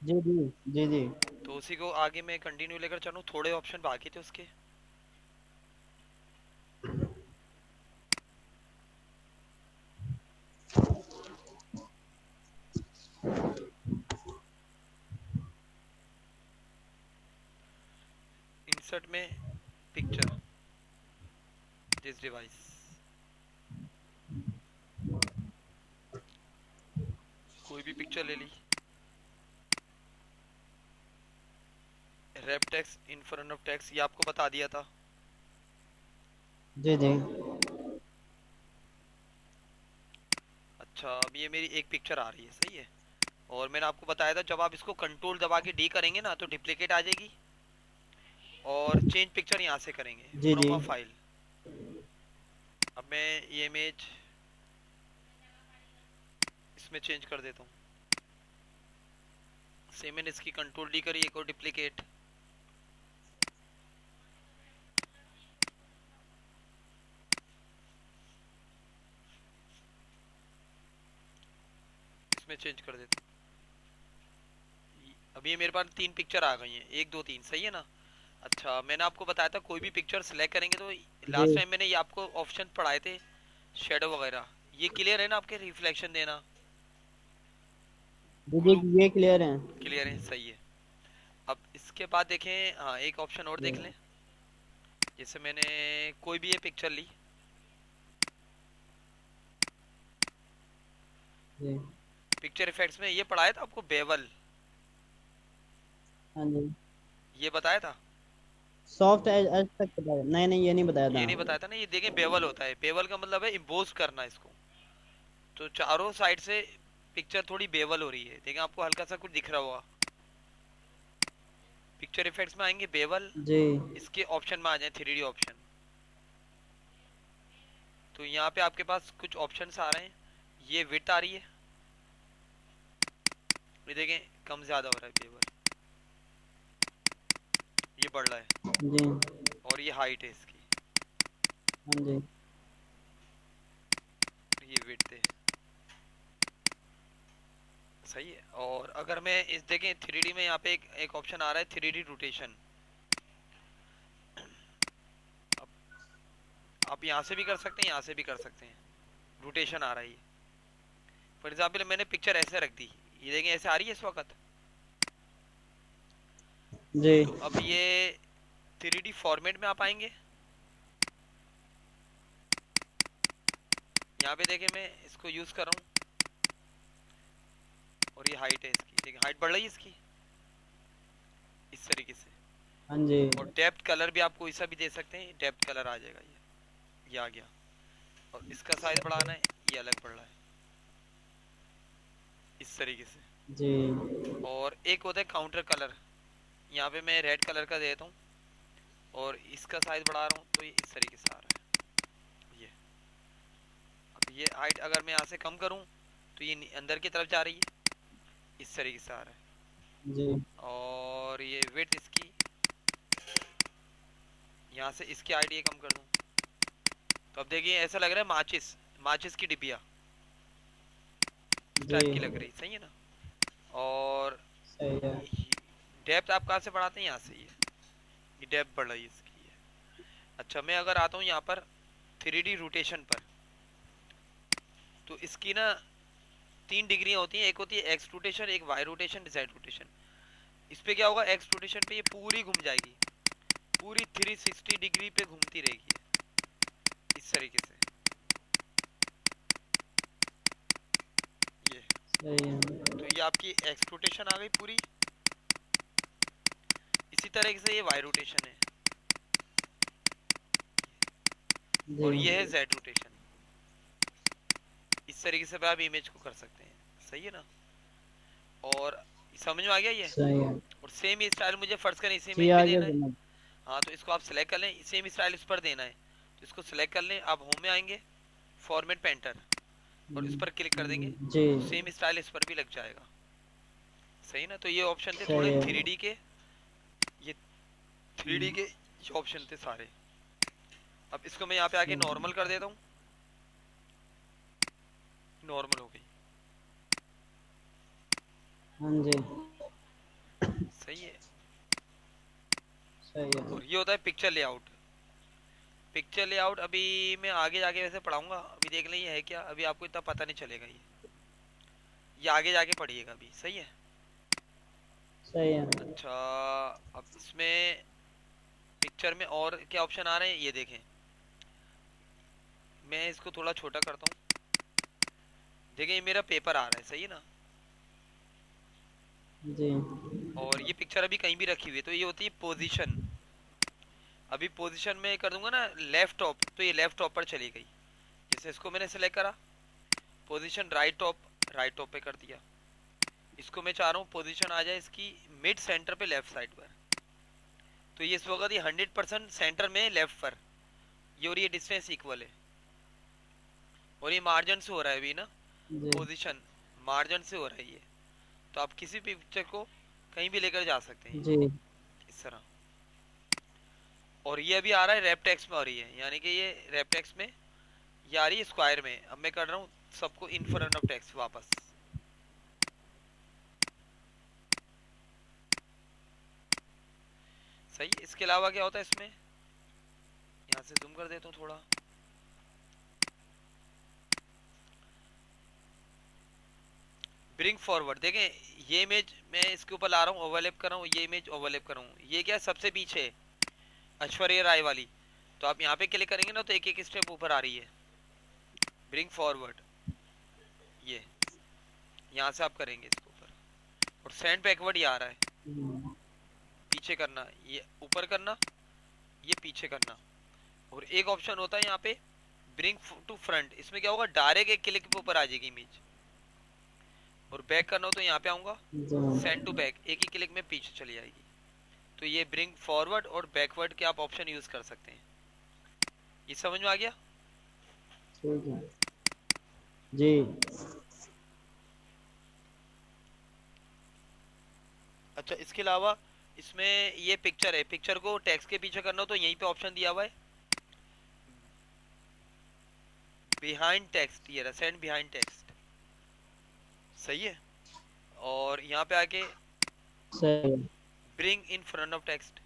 जी जी जी जी। तो उसी को आगे मैं कंटिन्यू लेकर चलूँ, थोड़े ऑप्शन बाकी थे उसके। इंसर्ट में पिक्चर, दिस डिवाइस, कोई भी पिक्चर ले ली। Wrap text in front of text, ये आपको बता दिया था। जी जी अच्छा, अब ये मेरी एक पिक्चर आ रही है, सही है। और मैंने आपको बताया था जब आप इसको कंट्रोल दबा के डी करेंगे ना तो डिप्लीकेट आ जाएगी, और चेंज पिक्चर यहाँ से करेंगे जी फ्रॉम जी अ फाइल। अब मैं ये इमेज इसमें चेंज कर देता हूँ। सेम मैंने इसकी कंट्रोल डी करी, एक और डिप्लीकेट। इसमें चेंज कर देता हूँ। अभी ये मेरे पास तीन पिक्चर आ गई हैं, एक दो तीन, सही है ना। अच्छा, मैंने आपको बताया था कोई भी पिक्चर सिलेक्ट करेंगे तो लास्ट जी। टाइम मैंने ये आपको ऑप्शन पढ़ाए थे, शेडो वगैरह। ये क्लियर है ना आपके, रिफ्लेक्शन देना, जी ग्लू, जी ये क्लियर है। क्लियर है, सही है। अब इसके बाद देखें, हाँ एक ऑप्शन और जी देख लें। जैसे मैंने कोई भी ये पिक्चर ली, जी। पिक्चर इफेक्ट्स में ये पढ़ाया था आपको, बेवल, हाँ जी। ये बताया था। सॉफ्ट एज एज तक बताया, नहीं नहीं ये नहीं बताया ये था। नहीं बताया था ना, ये देखें बेवल होता है, बेवल का मतलब है इम्पोज करना इसको। तो चारों साइड से पिक्चर थोड़ी बेवल हो रही है, देखें आपको हल्का सा कुछ दिख रहा होगा। पिक्चर इफेक्ट्स में आएंगे बेवल, जी इसके ऑप्शन में आ जाए 3D ऑप्शन। तो यहाँ पे आपके पास कुछ ऑप्शंस आ रहे हैं। ये विड्थ आ रही है, ये देखें कम ज्यादा हो रहा है बेवल, ये बढ़ रहा है। जी। और ये हाइट है इसकी, हाँ जी। ये विड्थ है, सही है। और अगर मैं इस देखें 3D में, यहाँ पे एक ऑप्शन आ रहा है 3D रोटेशन। अब आप यहाँ से भी कर सकते हैं, यहाँ से भी कर सकते हैं, रोटेशन आ रहा है। फॉर एग्जाम्पल मैंने पिक्चर ऐसे रख दी, ये देखें ऐसे आ रही है इस वक्त। जी तो अब ये 3D फॉर्मेट में आप आएंगे, यहाँ पे देखें मैं इसको यूज कर रहा हूँ। और ये हाइट है इसकी, देखिए हाइट बढ़ रही है इसकी, इस तरीके से। हाँ जी। और डेप्थ कलर भी आपको ऐसा भी दे सकते हैं, डेप्थ कलर आ जाएगा, ये आ गया। और इसका साइज बढ़ाना है, ये अलग बढ़ रहा है, इस तरीके से। जी और एक होता है काउंटर कलर, यहाँ पे मैं रेड कलर का देता हूँ, और इसका साइज बढ़ा रहा हूँ तो ये इस तरीके से आ रहा है, ये। अब ये हाइट अगर मैं यहाँ से कम करूँ तो ये अंदर की तरफ जा रही है, इस तरीके से आ रहा है। जी और ये विड्थ इसकी, यहाँ से इसकी हाइट ये कम कर दूँ, तो अब देखिए ऐसा लग रहा है माचिस, माचिस की डिबिया इस जी। टाइप की लग रही, सही है ना। और सही है। डेप्थ आप कहाँ से बढ़ाते हैं, यहाँ से, ये डेप्थ बढ़ रही है इसकी, ये। अच्छा, मैं अगर आता हूँ यहाँ पर 3D रोटेशन पर, तो इसकी ना तीन डिग्री होती हैं, एक होती है एक्स रोटेशन, एक वाई रोटेशन, जेड रोटेशन। इस पे क्या होगा, एक्स रोटेशन पे ये पूरी घूम जाएगी, पूरी 360 डिग्री पे घूमती रहेगी, इस तरीके से, ये। सही है। तो ये आपकी एक्स रोटेशन आ गई पूरी। इसी तरह से ये वाई रोटेशन है, जी और ये है जेड रोटेशन। इस तरीके से आप इमेज को कर सकते हैं, सही है ना। और समझ में आ गया ये। सही है। और सेम ही स्टाइल मुझे फर्स्ट करें इस जी इमेज पे आ गया देना है। समझ। हाँ, तो इसको आप सिलेक्ट कर लें, सेम स्टाइल इस पर देना है, तो इसको सिलेक्ट कर लें, आप होम में आएंगे, फॉर्मेट पेंटर, और इस पर क्लिक कर देंगे, जी तो सेम स्टाइल इस पर भी लग जाएगा, सही ना। तो ये ऑप्शन थे थोड़े सही है। 3D के, ये 3D के ऑप्शन थे सारे। अब इसको मैं यहाँ पे आके नॉर्मल कर देता हूँ, नॉर्मल हो गई। हाँ जी। सही है। और ये होता है पिक्चर लेआउट। पिक्चर लेआउट अभी मैं आगे जाके वैसे पढ़ाऊंगा, अभी देख लें ये है क्या, अभी आपको इतना पता नहीं चलेगा। ये आगे जाके पढ़िएगा अभी, सही है। सही है। अच्छा, अब इसमें पिक्चर में और क्या ऑप्शन आ रहे हैं ये देखें। मैं इसको थोड़ा छोटा करता हूँ। देखें ये मेरा पेपर आ रहा है, सही है ना। जी। और ये पिक्चर अभी कहीं भी रखी हुई है, तो ये होती है पोजीशन। अभी पोजीशन में कर दूंगा ना लेफ्ट टॉप, तो ये लेफ्ट टॉप पर चली गई। जैसे इसको मैंने सेलेक्ट करा, पोजीशन राइट टॉप पे कर दिया। इसको मैं चाह रहा हूँ पोजीशन आ जाए इसकी मिड सेंटर पे लेफ्ट साइड पर, तो ये इस वक्त ये 100% सेंटर में लेफ्ट पर, ये और ये डिस्टेंस इक्वल है। और ये मार्जिन से हो रहा है अभी ना, जी। पोजीशन मार्जिन से हो रहा है ये। तो आप किसी भी पिक्चर को कहीं भी लेकर जा सकते हैं जी। इस तरह। और ये अभी आ रहा है रैप टेक्स्ट में, हो रही है यानी कि ये रैप टेक्स्ट में ये आ रही है स्क्वायर में। अब मैं कर रहा हूँ सबको इन फ्रंट ऑफ टेक्स्ट वापस। सही। इसके अलावा क्या होता है इसमें, यहाँ से जूम कर देता हूँ थोड़ा। ब्रिंग फॉरवर्ड, देखें ये इमेज मैं इसके ऊपर ला रहा हूँ, ओवरलैप कर रहा हूँ, ये इमेज ओवरलैप कर रहा हूँ। ये क्या है सबसे पीछे है, ऐश्वर्या राय वाली। तो आप यहाँ पे क्लिक करेंगे ना तो एक एक स्टेप ऊपर आ रही है ब्रिंग फॉरवर्ड। ये यहाँ से आप करेंगे इसके ऊपर, और सेंड बैकवर्ड ये आ रहा है, पीछे करना, ये ऊपर करना, ये पीछे करना। और एक ऑप्शन होता है यहाँ पे ब्रिंग टू फ्रंट, इसमें क्या होगा डायरेक्ट एक क्लिक पे ऊपर आ जाएगी इमेज। और बैक करना हो तो यहाँ पे आऊंगा, सेंड टू बैक, एक ही क्लिक में पीछे चली जाएगी। तो ये ब्रिंग फॉरवर्ड और बैकवर्ड के आप ऑप्शन यूज कर सकते हैं। ये समझ में आ गया? ठीक है जी। अच्छा, इसके अलावा इसमें ये पिक्चर है, पिक्चर को टेक्स्ट के पीछे करना हो तो यहीं पे ऑप्शन दिया हुआ है बिहाइंड टेक्स्ट, ये रहा सेंड बिहाइंड टेक्स्ट, सही है। और यहाँ पे आके सही है। Bring in front of text,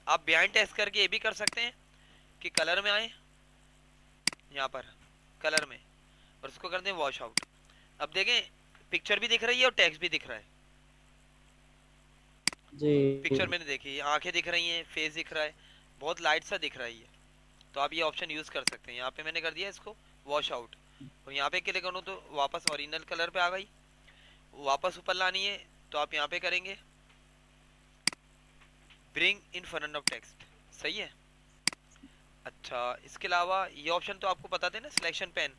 आप बिहाइंड टेक्स्ट करके ये भी कर सकते हैं कि कलर में आए, यहाँ पर कलर में, और इसको कर दें वॉश आउट। अब देखें पिक्चर भी दिख रही है और टेक्स्ट भी दिख रहा है। जी। पिक्चर मैंने देखी, आंखें दिख रही हैं, फेस दिख रहा है, बहुत लाइट सा दिख रहा है ये। तो आप ये ऑप्शन यूज कर सकते हैं। यहाँ पे मैंने कर दिया इसको वॉश आउट, और यहाँ पे क्लिक करूँ तो वापस ओरिजिनल कलर पे आ गई। वापस ऊपर लानी है तो आप यहाँ पे करेंगे bring in front of text, सही है। अच्छा, इसके अलावा ये ऑप्शन तो आपको पता थे ना, सिलेक्शन पेन,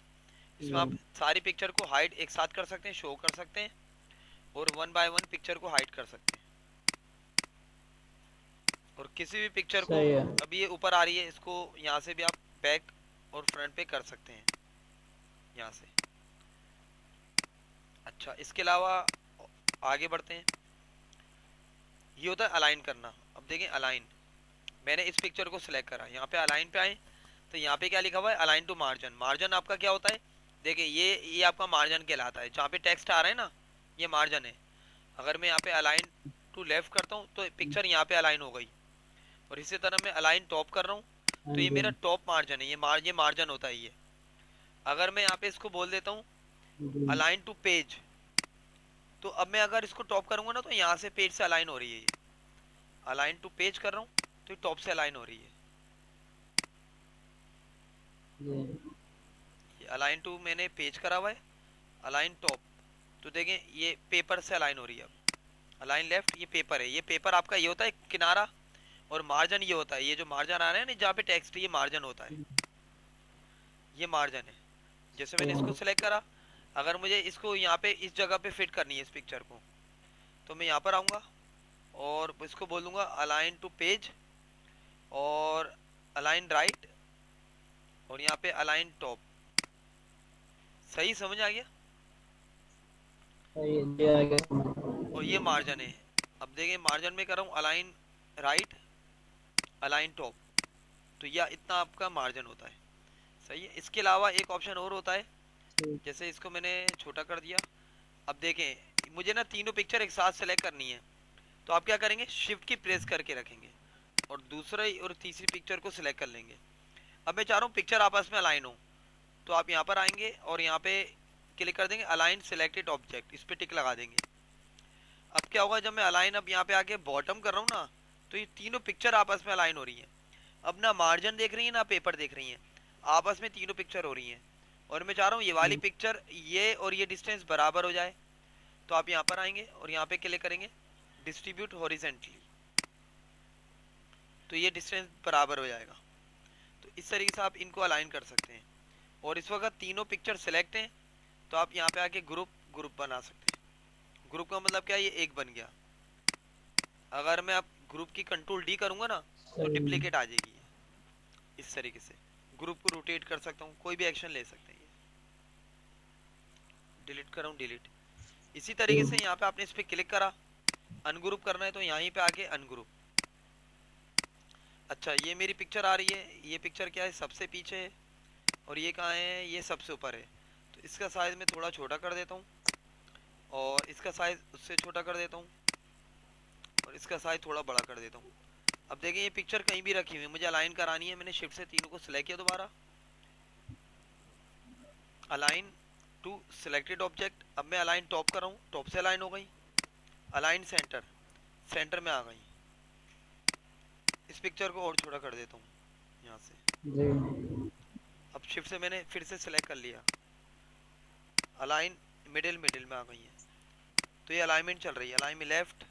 इसमें आप सारी पिक्चर को हाइड एक साथ कर सकते हैं, शो कर सकते हैं, और वन बाय वन पिक्चर को हाइड कर सकते हैं। और किसी भी पिक्चर को, अभी ये ऊपर आ रही है, इसको यहाँ से भी आप बैक और फ्रंट पे कर सकते हैं यहाँ से। अच्छा, इसके अलावा आगे बढ़ते हैं। ये होता है अलाइन करना। अब देखें अलाइन, मैंने इस पिक्चर को सिलेक्ट करा, यहाँ पे अलाइन पे आए तो यहाँ पे क्या लिखा हुआ है अलाइन टू मार्जिन। मार्जिन आपका क्या होता है, देखिए ये आपका मार्जिन कहलाता है, जहाँ पे टेक्स्ट आ रहा है ना ये मार्जिन है। अगर मैं यहाँ पे अलाइन टू लेफ्ट करता हूँ तो पिक्चर यहाँ पे अलाइन हो गई। और इसी तरह मैं अलाइन टॉप कर रहा हूँ तो ये मेरा टॉप मार्जिन है, ये मार्जिन होता है ये। अगर मैं यहाँ पे इसको बोल देता हूँ अलाइन टू पेज, तो अब मैं अगर इसको टॉप करूंगा ना तो यहाँ से पेज से अलाइन हो रही है, ये अलाइन टू पेज कर रहा हूँ तो ये टॉप से अलाइन हो रही है। ये अलाइन टू मैंने पेज करा हुआ है, अलाइन टॉप, तो देखें ये पेपर से अलाइन हो रही है। अब अलाइन लेफ्ट, ये पेपर है, ये पेपर आपका ये होता है किनारा, और मार्जिन ये होता है, ये जो मार्जिन आ रहा है ना जहाँ पे टेक्स्ट ये मार्जिन होता है, ये मार्जिन है। जैसे मैंने इसको सिलेक्ट करा, अगर मुझे इसको यहाँ पे इस जगह पे फिट करनी है इस पिक्चर को, तो मैं यहाँ पर आऊँगा और इसको बोलूँगा अलाइन टू पेज और अलाइन राइट और यहाँ पे अलाइन टॉप। सही समझ आ गया? और ये मार्जिन है। अब देखें मार्जिन में कर रहा हूँ अलाइन राइट अलाइन टॉप, तो यह इतना आपका मार्जिन होता है, सही है। इसके अलावा एक ऑप्शन और होता है, जैसे इसको मैंने छोटा कर दिया। अब देखें मुझे ना तीनों पिक्चर एक साथ सेलेक्ट करनी है, तो आप क्या करेंगे शिफ्ट की प्रेस करके रखेंगे, और दूसरी और तीसरी पिक्चर को सिलेक्ट कर लेंगे। अब मैं चाह रहा हूँ पिक्चर आपस में अलाइन हो, तो आप यहाँ पर आएंगे और यहाँ पे क्लिक कर देंगे अलाइन सिलेक्टेड ऑब्जेक्ट, इस पर टिक लगा देंगे। अब क्या होगा, जब मैं अलाइन अब यहाँ पे आके बॉटम कर रहा हूँ ना, तो ये तीनों पिक्चर आपस में अलाइन हो रही हैं। अब ना मार्जिन देख रही है ना पेपर देख रही है, आपस में तीनों पिक्चर हो रही हैं। और मैं चाह रहा हूँ ये वाली पिक्चर ये और ये डिस्टेंस बराबर हो जाए, तो आप यहाँ पर आएंगे और यहाँ पे क्लिक करेंगे डिस्ट्रीब्यूट हॉरिजेंटली, तो ये डिस्टेंस बराबर हो जाएगा। तो इस तरीके से आप इनको अलाइन कर सकते हैं। और इस वक्त तीनों पिक्चर सेलेक्ट हैं, तो आप यहाँ पे आके ग्रुप बना सकते हैं। ग्रुप का मतलब क्या है, ये एक बन गया। अगर मैं आप ग्रुप की कंट्रोल डी करूंगा ना, तो डिप्लीकेट आ जाएगी। इस तरीके से ग्रुप को रोटेट कर सकता हूँ, कोई भी एक्शन ले सकते हैं। डिलीट कर रहा हूँ, डिलीट। इसी तरीके से यहाँ पे आपने इस पे क्लिक करा, अनग्रुप करना है तो यहीं पे आके अनग्रुप। अच्छा, ये मेरी पिक्चर आ रही है, ये पिक्चर क्या है, सबसे पीछे है, और ये कहाँ है, ये सबसे ऊपर है। तो इसका साइज मैं थोड़ा छोटा कर देता हूँ, और इसका साइज उससे छोटा कर देता हूँ, और इसका साइज थोड़ा बड़ा कर देता हूँ। अब देखिए ये पिक्चर कहीं भी रखी हुई है, मुझे अलाइन करानी है। मैंने शिफ्ट से तीनों को सिलेक्ट किया, दोबारा अलाइन टू सिलेक्टेड ऑब्जेक्ट। अब मैं अलाइन टॉप कर रहा हूँ, टॉप से अलाइन हो गई। अलाइन सेंटर, सेंटर में आ गई। इस पिक्चर को और छोटा कर देता हूँ यहाँ से। अब शिफ्ट से मैंने फिर से सिलेक्ट कर लिया, अलाइन मिडिल, मिडिल में आ गई है। तो ये अलाइनमेंट चल रही है, अलाइन में लेफ्ट,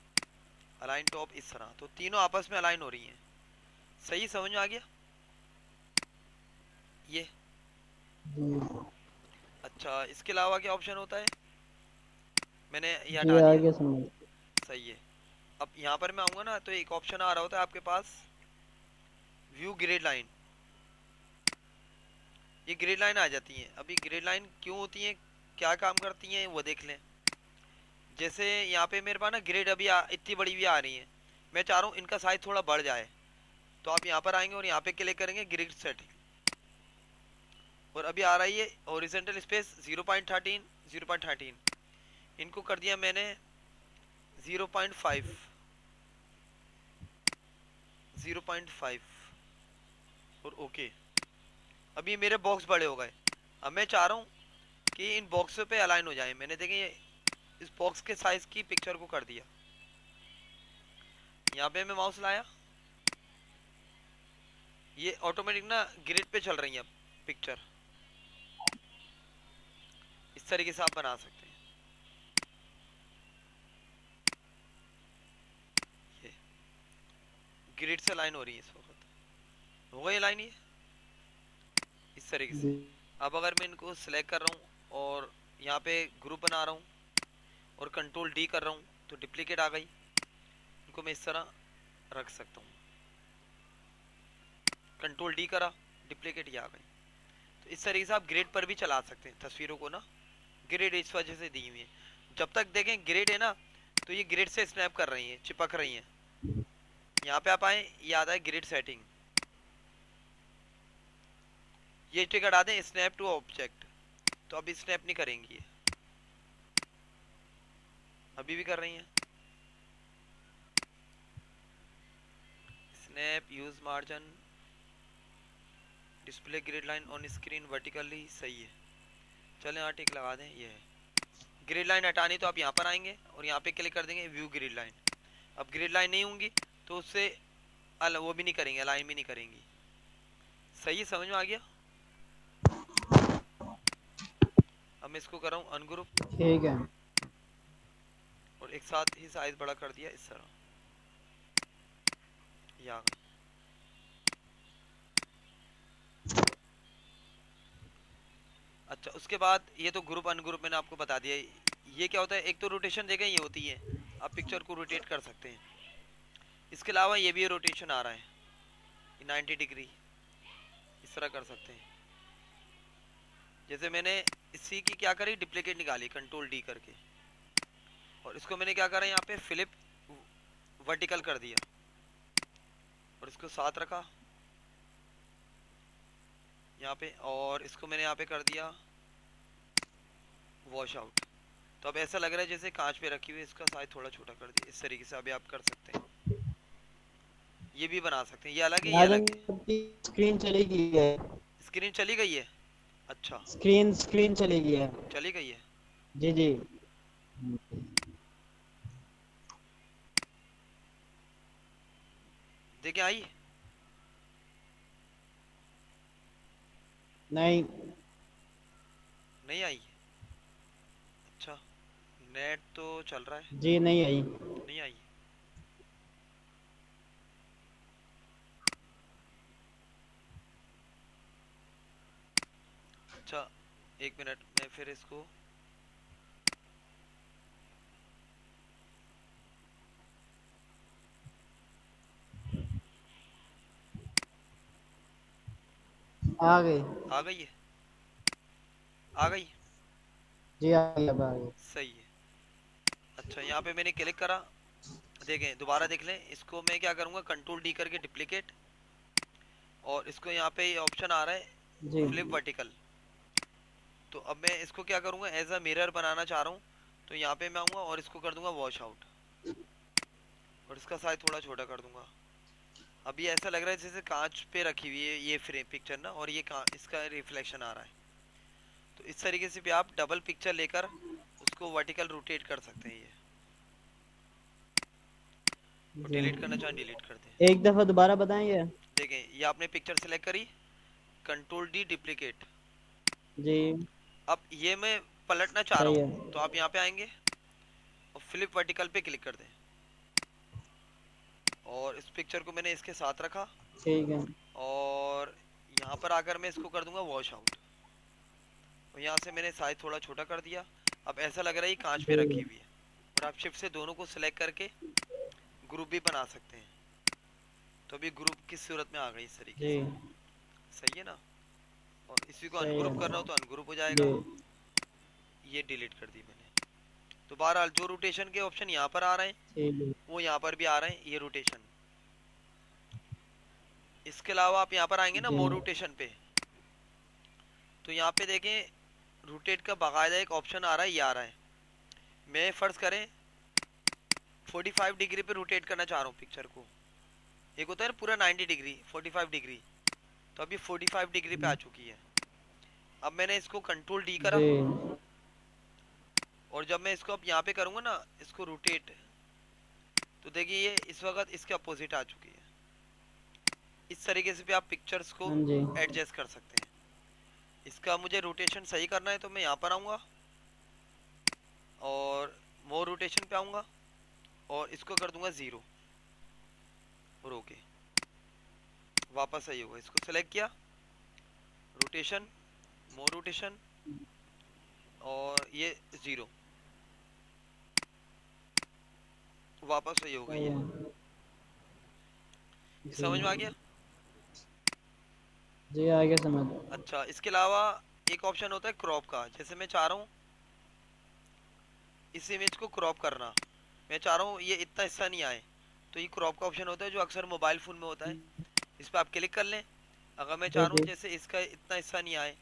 अलाइन टॉप, इस तरह। तो तीनों आपस में अलाइन हो रही हैं। सही समझ में आ गया ये? अच्छा, इसके अलावा क्या ऑप्शन होता है, मैंने ये हटा दिया। सही है। अब यहाँ पर मैं आऊँगा ना, तो एक ऑप्शन आ रहा होता है आपके पास, व्यू ग्रिड लाइन। ये ग्रिड लाइन आ जाती है। अब ये ग्रिड लाइन क्यों होती है, क्या काम करती हैं, वो देख लें। जैसे यहाँ पे मेरे पास ना ग्रिड अभी इतनी बड़ी भी आ रही है, मैं चाह रहा हूँ इनका साइज थोड़ा बढ़ जाए, तो आप यहाँ पर आएंगे और यहाँ पे क्लिक करेंगे ग्रिड सेटिंग, और अभी आ रही है हॉरिजॉन्टल स्पेस 0.13, 0.13। इनको कर दिया मैंने 0.5, 0.5, और ओके। अब ये मेरे बॉक्स बड़े हो गए। अब मैं चाह रहा हूँ कि इन बॉक्सों पे अलाइन हो जाए। मैंने देखें इस बॉक्स के साइज की पिक्चर को कर दिया, यहाँ पे मैं माउस लाया, ये ऑटोमेटिक ना ग्रिड पे चल रही है पिक्चर। इस तरीके से आप बना सकते हैं। ये ग्रिड से लाइन हो रही है इस वक्त, हो गई लाइन ये इस तरीके से। अब अगर मैं इनको सिलेक्ट कर रहा हूँ और यहाँ पे ग्रुप बना रहा हूँ और कंट्रोल डी कर रहा हूँ, तो डिप्लीकेट आ गई। इनको मैं इस तरह रख सकता हूँ, कंट्रोल डी करा, डिप्लीकेट ही आ गई। तो इस तरीके से आप ग्रिड पर भी चला सकते हैं तस्वीरों को ना। ग्रिड इस वजह से दी हुई है, जब तक देखें ग्रिड है ना, तो ये ग्रिड से स्नैप कर रही हैं, चिपक रही हैं। यहाँ पे आप आए, ये आता है ग्रिड सेटिंग, ये टिक हटा दें, स्नैप टू ऑब्जेक्ट, तो अभी स्नैप नहीं करेंगी ये, अभी भी कर रही हैं। Snap, use margin, display grid line on screen vertically, सही है। चलें यहाँ टिक लगा दें, ये है। ग्रिड लाइन हटानी तो आप यहाँ पर आएंगे और यहाँ पे क्लिक कर देंगे व्यू ग्रिड लाइन। अब ग्रिड लाइन नहीं होंगी तो उससे वो भी नहीं करेंगे, अलाइन भी नहीं करेंगी। सही है, समझ में आ गया? अब मैं इसको कर रहा हूँ अनग्रुप, ठीक है, और एक साथ ही साइज बड़ा कर दिया इस तरह, यहाँ। अच्छा, उसके बाद ये तो ग्रुप अनग्रुप मैंने आपको बता दिया। ये क्या होता है, एक तो रोटेशन देखें ये होती है, आप पिक्चर को रोटेट कर सकते हैं। इसके अलावा ये भी रोटेशन आ रहा है 90 डिग्री, इस तरह कर सकते हैं। जैसे मैंने इसी की क्या करी, डिप्लीकेट निकाली कंट्रोल डी करके, और इसको मैंने क्या करा, यहाँ पे फ्लिप वर्टिकल कर दिया और इसको साथ रखा यहाँ पे, और इसको मैंने यहाँ पे कर दिया वॉश आउट। तो अब ऐसा लग रहा है जैसे कांच पे रखी हुई, इसका साइज थोड़ा छोटा कर दिया। इस तरीके से अभी आप कर सकते हैं। ये भी बना सकते हैं, ये अलग है ये राजन अलग है। की स्क्रीन चली गई है। स्क्रीन चली गई है? अच्छा, स्क्रीन चली गई है। चली गई है। जी जी। देखिए आई? नहीं। नहीं आई? अच्छा, नेट तो चल रहा है। जी नहीं आई। नहीं आई? अच्छा, एक मिनट मैं फिर इसको, आ गई। आ गई है? आ गई? जी आ गई, अब आ गई। सही है। अच्छा, यहाँ पे मैंने क्लिक करा, देखें दोबारा देख लें इसको। मैं क्या करूँगा, कंट्रोल डी करके डुप्लीकेट, और इसको यहाँ पे ये ऑप्शन आ रहा है जी फ्लिप वर्टिकल। तो अब मैं इसको क्या करूँगा, एज अ मिरर बनाना चाह रहा हूँ, तो यहाँ पे मैं आऊँगा और इसको कर दूंगा वॉश आउट, और इसका साइज थोड़ा छोटा कर दूंगा। अभी ऐसा लग रहा है जैसे कांच पे रखी हुई है ये फ्रेम पिक्चर ना, और ये इसका रिफ्लेक्शन आ रहा है। तो इस तरीके से भी आप डबल पिक्चर लेकर उसको वर्टिकल रोटेट कर सकते हैं। ये और जी। डिलीट करना चाहें डिलीट कर दें। एक दफा दोबारा बताएं ये। देखें ये आपने पिक्चर सेलेक्ट करी, कंट्रोल डी डुप्लीकेट। जी। अब ये मैं पलटना चाह रहा सही हूँ, है। तो आप यहाँ पे आएंगे और फ्लिप वर्टिकल पे क्लिक कर दें, और इस पिक्चर को मैंने इसके साथ रखा, ठीक है। और यहाँ पर आकर मैं इसको कर दूंगा वॉश आउट, और यहाँ से मैंने साइज थोड़ा छोटा कर दिया। अब ऐसा लग रहा है ये कांच पे रखी जी हुई है। और आप शिफ्ट से दोनों को सिलेक्ट करके ग्रुप भी बना सकते हैं, तो अभी ग्रुप किस सूरत में आ गई इस तरीके जी। से। सही है ना? और इसी को सही अनग्रुप करना है। हो तो अनग्रुप हो जी जाएगा। ये डिलीट कर दी मैंने। तो बहरहाल जो रोटेशन के ऑप्शन यहाँ पर आ रहे हैं ठीक है। वो यहाँ पर भी आ रहे हैं, ये रोटेशन। इसके अलावा आप यहाँ पर आएंगे ना जी मोर रोटेशन पे, तो यहाँ पे देखें रोटेट का बाकायदा एक ऑप्शन आ रहा है, ये आ रहा है। मैं फर्ज करें 45 डिग्री पे रोटेट करना चाह रहा हूँ पिक्चर को। एक होता है ना पूरा 90 डिग्री, 45 डिग्री, तो अभी 45 डिग्री पे आ चुकी है। अब मैंने इसको कंट्रोल डी करा, जी। और जब मैं इसको अब यहाँ पे करूँगा ना इसको रोटेट, तो देखिए ये इस वक्त इसके अपोजिट आ चुकी है। इस तरीके से भी आप पिक्चर्स को हाँ जी। एडजस्ट कर सकते हैं। इसका मुझे रोटेशन सही करना है तो मैं यहाँ पर आऊँगा और मोर रोटेशन पे आऊँगा, और इसको कर दूंगा 0, और ओके, वापस सही होगा। इसको सेलेक्ट किया, रोटेशन, मोर रोटेशन, और ये 0, वापस सही हो गई सही है। है। ये जी समझ में आ गया? जी आगे समझ। अच्छा, इसके अलावा एक ऑप्शन होता है क्रॉप का। जैसे मैं चाह रहा हूँ इस इमेज को क्रॉप करना, मैं चाह रहा हूँ ये इतना हिस्सा नहीं आए, तो ये क्रॉप का ऑप्शन होता है जो अक्सर मोबाइल फ़ोन में होता है। इस पर आप क्लिक कर लें। अगर मैं चाह जी रहा हूँ जी। जैसे इसका इतना हिस्सा नहीं आए,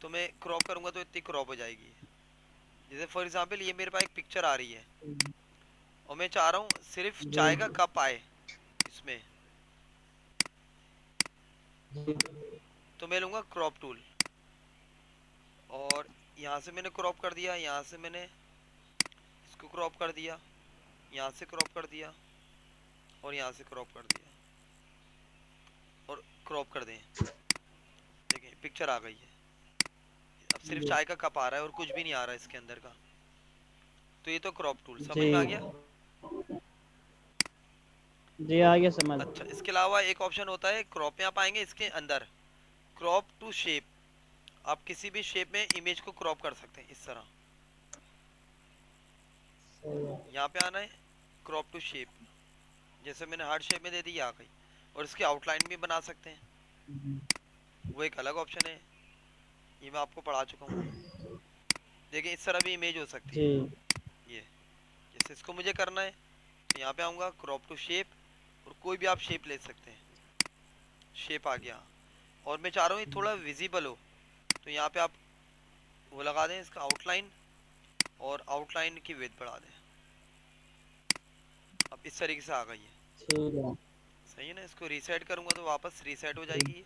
तो मैं क्रॉप करूँगा तो इतनी क्रॉप हो जाएगी। जैसे फॉर एग्जांपल ये मेरे पास एक पिक्चर आ रही है, और मैं चाह रहा हूँ सिर्फ जी चाय का कप आए इसमें, जी। तो मैं लूँगा क्रॉप टूल, और यहाँ से मैंने क्रॉप कर दिया, यहाँ से मैंने इसको क्रॉप कर दिया, यहाँ से क्रॉप कर दिया, और यहाँ से क्रॉप कर दिया, और क्रॉप कर दें। देखिए पिक्चर आ गई है। अब सिर्फ जी चाय का कप आ रहा है और कुछ भी नहीं आ रहा है इसके अंदर का। तो ये तो क्रॉप टूल समझ जी। में आ गया। जी आगे समझ। अच्छा, इसके अलावा एक ऑप्शन होता है क्रॉप में, आप आएंगे इसके अंदर क्रॉप टू शेप। आप किसी भी शेप में इमेज को क्रॉप कर सकते हैं इस तरह। सही है। यहाँ पे आना है क्रॉप टू शेप, जैसे मैंने हार्ट शेप में दे दी, आ गई। और इसकी आउटलाइन भी बना सकते हैं, वो एक अलग ऑप्शन है, ये मैं आपको पढ़ा चुका हूँ। देखिए इस तरह भी इमेज हो सकती जी है। ये जैसे इसको मुझे करना है तो यहाँ पे आऊँगा क्रॉप टू शेप, और कोई भी आप शेप ले सकते हैं। शेप आ गया, और मैं चाह रहा हूँ ये थोड़ा विजिबल हो, तो यहाँ पे आप वो लगा दें इसका आउटलाइन, और आउटलाइन की विड्थ बढ़ा दें। अब इस तरीके से आ गई है। ठीक है। सही है ना। इसको रीसेट करूंगा तो वापस रीसेट हो जाएगी ये।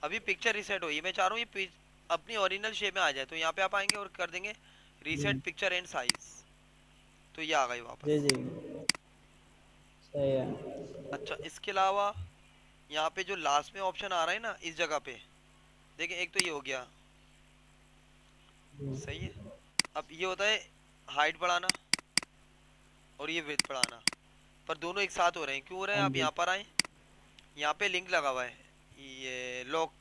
अभी पिक्चर रीसेट हुई है, मैं चाह रहा हूँ ये अपनी ओरिजिनल शेप में आ जाए। तो यहाँ पे आप आएंगे और कर देंगे रीसेट जी पिक्चर एंड साइज, तो ये आ गई जी वापस। जी, सही है। अच्छा, इसके अलावा यहाँ पे जो लास्ट में ऑप्शन आ रहा है ना इस जगह पे, देखिए एक तो ये हो गया, जी सही है। अब ये होता है हाइट बढ़ाना और ये विड्थ बढ़ाना, पर दोनों एक साथ हो रहे हैं। क्यों हो रहे हैं? हाँ आप जी यहाँ पर आए, यहाँ पे लिंक लगा हुआ है, ये लॉक,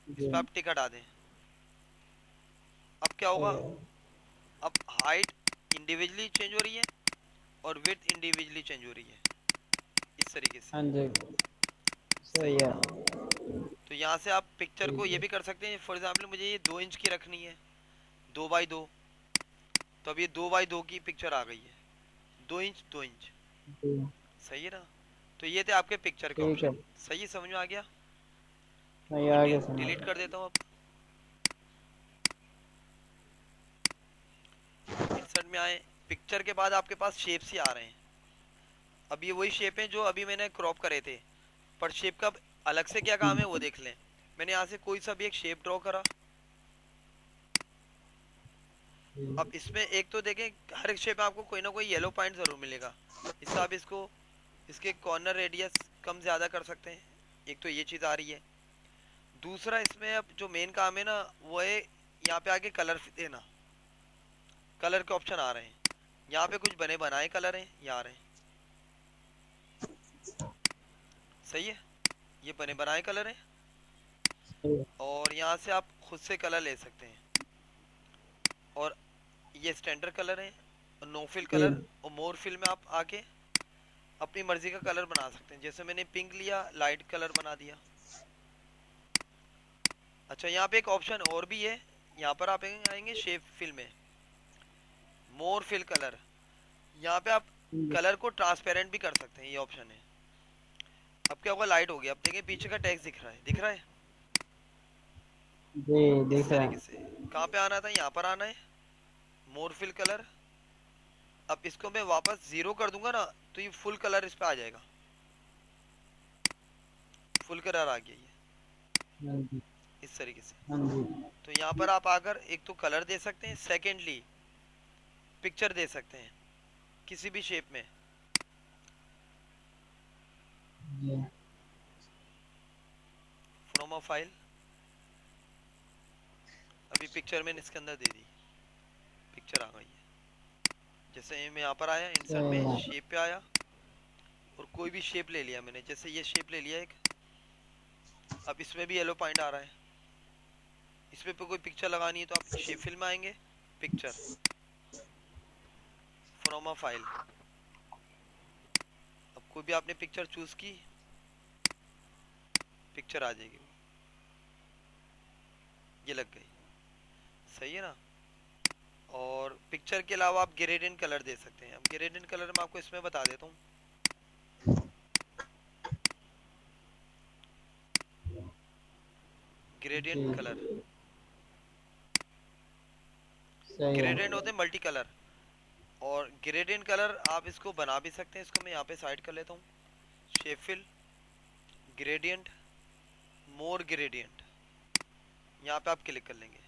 इस जी, पर आप टिक हटा दें। अब क्या सही होगा? है। अब हाइट इंडिविजुअली चेंज हो रही है और विड्थ इंडिविजुअली चेंज हो रही है, इस तरीके से। हाँ जी, सही सही है है। ना। तो यहाँ से आप पिक्चर जी को ये जी भी कर सकते हैं, फॉर एग्जाम्पल मुझे ये 2 इंच की रखनी है, 2 बाई 2, तो अब ये 2 बाई 2 की पिक्चर आ गई है, 2 इंच 2 इंच। जी, सही है ना। तो ये थे आपके पिक्चर के ठीक है। ऑप्शन। सही है, समझ में आ गया। नहीं, मैं आगे समझ। डिलीट कर देता हूँ अब। इंसर्ट में आए, पिक्चर के बाद आपके पास शेप्स ही आ रहे हैं। अब ये वही शेप है जो अभी मैंने क्रॉप करे थे, पर शेप का अलग से क्या काम है वो देख लें। मैंने यहाँ से कोई सा भी एक शेप ड्रॉ करा। अब इसमें एक तो देखें, हर एक शेप में आपको कोई ना कोई येलो पॉइंट जरूर मिलेगा। इससे आप इसको, इसके कॉर्नर रेडियस कम ज़्यादा कर सकते हैं। एक तो ये चीज़ आ रही है। दूसरा इसमें अब जो मेन काम है ना वो है यहाँ पे आके कलर देना। कलर के ऑप्शन आ रहे हैं, यहाँ पे कुछ बने बनाए कलर हैं, ये आ रहे हैं। सही है, ये बने बनाए कलर हैं। सही है। और यहाँ से आप खुद से कलर ले सकते हैं। और ये स्टैंडर्ड कलर है, नो फिल जी कलर और मोर फिल में आप आके अपनी मर्जी का कलर बना सकते हैं। जैसे मैंने पिंक लिया, लाइट कलर बना दिया। अच्छा, यहाँ पे एक ऑप्शन और भी है, यहाँ पर आप आएंगे शेप फिल में, मोर फिल कलर। यहाँ पे आप कलर को ट्रांसपेरेंट भी कर सकते हैं, ये ऑप्शन है। अब क्या होगा, लाइट हो गया। अब देखिए पीछे का टेक्स्ट दिख रहा है, दिख रहा है जी, इस दिख रहा तरीके है। से। कहाँ पे आना था? यहाँ पर आना है, मोर फिल कलर। अब इसको मैं वापस 0 कर दूंगा ना, तो ये फुल कलर इस पे आ जाएगा, फुल कलर आ गया ये, हाँ जी इस तरीके से। हाँ जी तो यहाँ पर आप आकर एक तो कलर दे सकते हैं, सेकेंडली पिक्चर दे सकते हैं किसी भी शेप में। जी, फ्रॉम अ फाइल, अभी पिक्चर मैंने इसके अंदर दे दी, पिक्चर आ गई है। जैसे मैं यहाँ पर आया, इंसर्ट सही में है। शेप पे आया और कोई भी शेप ले लिया मैंने, जैसे ये शेप ले लिया एक। अब इसमें भी येलो पॉइंट आ रहा है, इसमें पे कोई पिक्चर लगानी है तो आप शेप फिल में आएंगे, पिक्चर, फ्रॉम अ फाइल। अब कोई भी आपने पिक्चर चूज की, पिक्चर आ जाएगी, ये लग गई। सही है ना। और पिक्चर के अलावा आप ग्रेडियंट कलर दे सकते हैं। अब ग्रेडियंट कलर मैं आपको इसमें बता देता हूँ। जी, ग्रेडियंट कलर, सही है। ग्रेडियंट होते हैं मल्टी कलर। और ग्रेडियंट कलर आप इसको बना भी सकते हैं। इसको मैं यहाँ पे साइड कर लेता हूँ, शेप फिल, ग्रेडियंट, मोर ग्रेडियंट, यहाँ पे आप क्लिक कर लेंगे।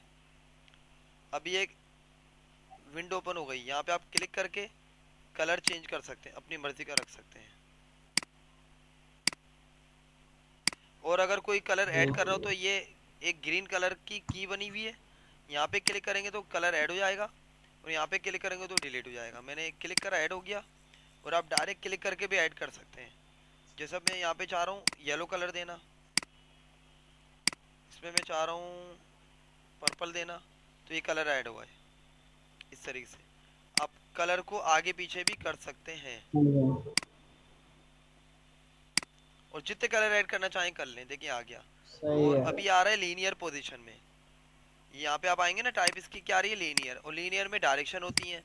अभी एक विंडो ओपन हो गई, यहाँ पे आप क्लिक करके कलर चेंज कर सकते हैं, अपनी मर्जी का रख सकते हैं। और अगर कोई कलर जी ऐड कर रहा हो तो ये एक ग्रीन कलर की बनी हुई है, यहाँ पे क्लिक करेंगे तो कलर ऐड हो जाएगा और यहाँ पे क्लिक करेंगे तो डिलीट हो जाएगा। मैंने क्लिक करा, ऐड हो गया। और आप डायरेक्ट क्लिक करके भी ऐड कर सकते हैं। जैसे मैं यहाँ पे चाह रहा हूँ येलो कलर देना, इसमें मैं चाह रहा हूँ पर्पल देना, तो ये कलर ऐड हुआ है। इस तरीके से आप कलर को आगे पीछे भी कर सकते हैं। हाँ जी, और जितने कलर ऐड करना चाहें कर लें। देखिए आ गया। सही और है। अभी आ रहा है लीनियर पोजीशन में, यहाँ पे आप आएंगे ना, टाइप इसकी क्या आ रही है, लीनियर। और लीनियर में डायरेक्शन होती है।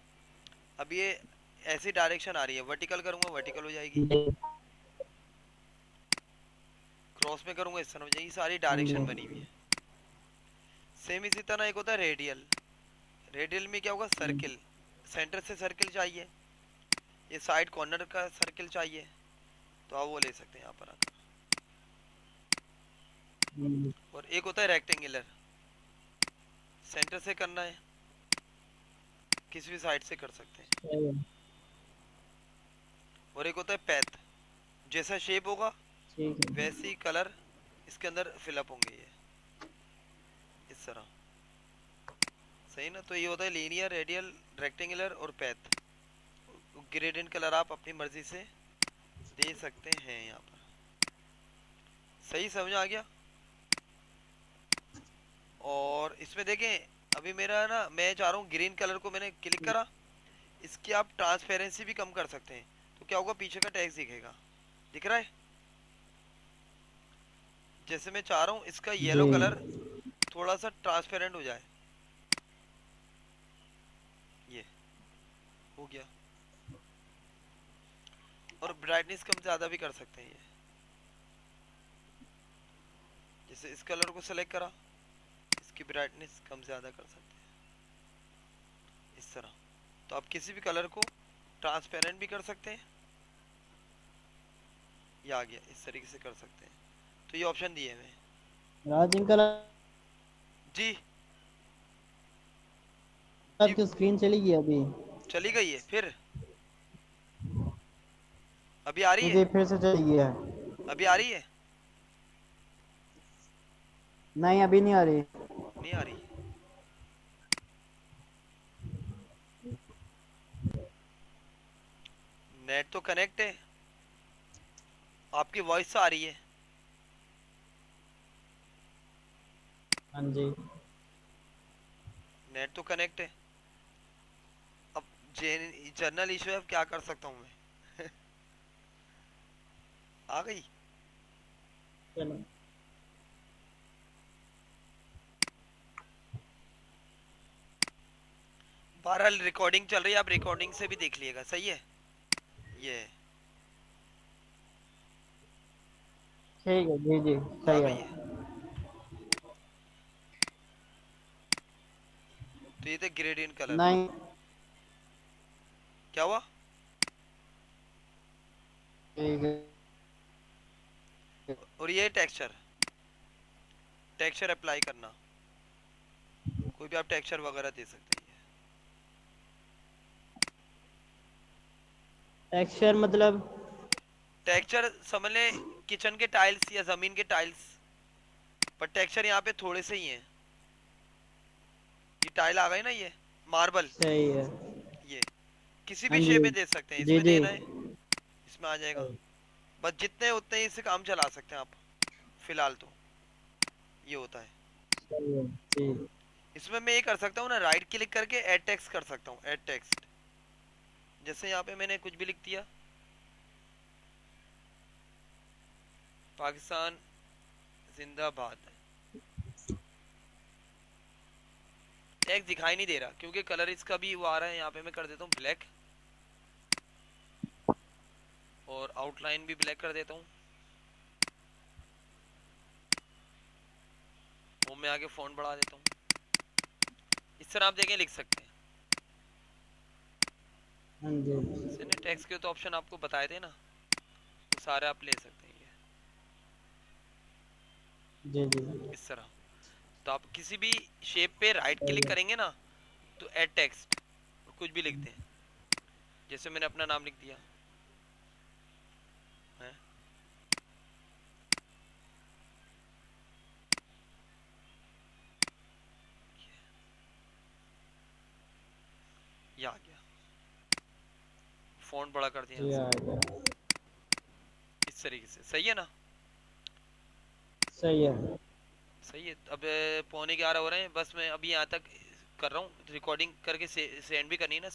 अब ये ऐसी डायरेक्शन आ रही है, वर्टिकल करूंगा वर्टिकल हो जाएगी, जी, क्रॉस में करूंगा इस तरह हो जाएगी, सारी हाँ जी, डायरेक्शन बनी हुई है। सेम इसी तरह एक होता है रेडियल। रेडियल में क्या होगा, सर्किल, सेंटर से सर्किल चाहिए, ये साइड कॉर्नर का सर्किल चाहिए, तो आप वो ले सकते हैं यहाँ पर आकर। हम्म, और एक होता है रेक्टेंगुलर, सेंटर से करना है, किसी भी साइड से कर सकते हैं। सही है। और एक होता है पैथ, जैसा शेप होगा ठीक है। वैसे ही कलर इसके अंदर फिलअप होंगे, ये इस तरह। सही ना? तो ये होता है लीनियर, रेडियल, रेक्टेंगुलर और पैथ। ग्रेडियंट कलर आप अपनी मर्जी से दे सकते हैं यहाँ पर। सही समझ आ गया? और इसमें देखें, अभी मेरा ना, मैं चाह रहा हूँ ग्रीन कलर को मैंने क्लिक करा, इसकी आप ट्रांसपेरेंसी भी कम कर सकते हैं। तो क्या होगा, पीछे का टेक्स्ट दिखेगा, दिख रहा है? जैसे मैं चाह रहा हूँ इसका जी। येलो कलर थोड़ा सा ट्रांसपेरेंट हो जाए, ये हो गया। और ब्राइटनेस कम ज़्यादा भी कर सकते हैं ये। जैसे इस कलर को सेलेक्ट करा, इसकी ब्राइटनेस कम ज़्यादा कर सकते हैं इस तरह। तो आप किसी भी कलर को ट्रांसपेरेंट भी कर सकते हैं, ये आ गया, इस तरीके से कर सकते हैं। तो ये ऑप्शन दिए हैं राज इनका जी। जी आपकी स्क्रीन चली गई अभी। चली गई है फिर? अभी आ रही है? जी फिर से चली गया। अभी आ रही है? नहीं अभी नहीं आ रही। नहीं आ रही? नेट तो कनेक्ट है, आपकी वॉइस तो आ रही है। हाँ जी। नेट तो कनेक्ट है। अब जनरल इशू है, अब क्या कर सकता हूँ मैं? आ गई? चलो। बहरहाल रिकॉर्डिंग चल रही है, आप रिकॉर्डिंग से भी देख लीजिएगा। सही है? ये ठीक है जी जी आ सही गई है। है। तो ये थे ग्रेडियंट कलर। नहीं। क्या हुआ? ठीक है। और ये टेक्सचर, टेक्सचर अप्लाई करना, कोई भी आप टेक्सचर वगैरह दे सकते हैं। टेक्सचर मतलब? टेक्सचर समझ ले, किचन के टाइल्स या जमीन के टाइल्स, पर टेक्सचर यहाँ पे थोड़े से ही हैं। ये टाइल आ गई ना, ये मार्बल, सही है। ये किसी हाँ भी जी। शेप में दे सकते हैं। जी इसमें जी। देना है, इसमें आ जाएगा। बस जितने उतने ही से काम चला सकते हैं आप फिलहाल तो, ये होता है। सही है जी। इसमें मैं ये कर सकता हूँ ना, राइट क्लिक करके ऐड टेक्स्ट कर सकता हूँ, ऐड टेक्स्ट। जैसे यहाँ पे मैंने कुछ भी लिख दिया, पाकिस्तान जिंदाबाद। टेक्स्ट दिखाई नहीं दे रहा क्योंकि कलर इसका भी वो आ रहा है। यहाँ पे मैं कर देता हूँ ब्लैक, और आउटलाइन भी ब्लैक कर देता हूँ। वो मैं आगे फ़ॉन्ट बढ़ा देता हूँ। इस तरह आप देखें लिख सकते हैं। हाँ जी। टेक्स्ट के तो ऑप्शन आपको बताए थे ना, वो सारे आप ले सकते हैं ये जी जी। इस तरह। तो आप किसी भी शेप पे राइट सही क्लिक है। करेंगे ना, तो ऐड टेक्स्ट और कुछ भी लिखते हैं। जैसे मैंने अपना नाम लिख दिया है, ये आ गया, फ़ॉन्ट बड़ा कर दिया जी आ गया। इस तरीके से। सही है ना? सही है। सही है। अब 11:15 हो रहे हैं, बस मैं अभी यहाँ तक कर रहा हूँ, रिकॉर्डिंग करके सेंड भी करनी है ना।